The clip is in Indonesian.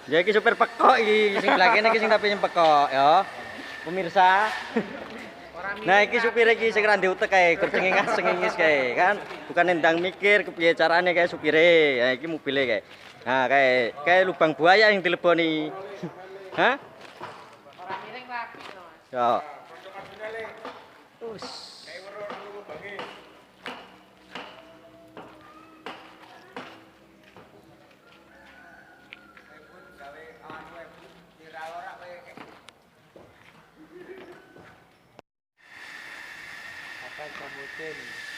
Ya iki supir pekok iki sing blakene iki sing tapi pekok ya. Pemirsa. Nah iki supir iki sing randi utek kae, kur cengengis kae kan. Bukan endang mikir kepiye carane kae supire. Nah iki mobile kae. Nah kae lubang buaya yang dileboni. Hah? Ora miring lagi to, Mas. Ya. Us. Akan sambutin.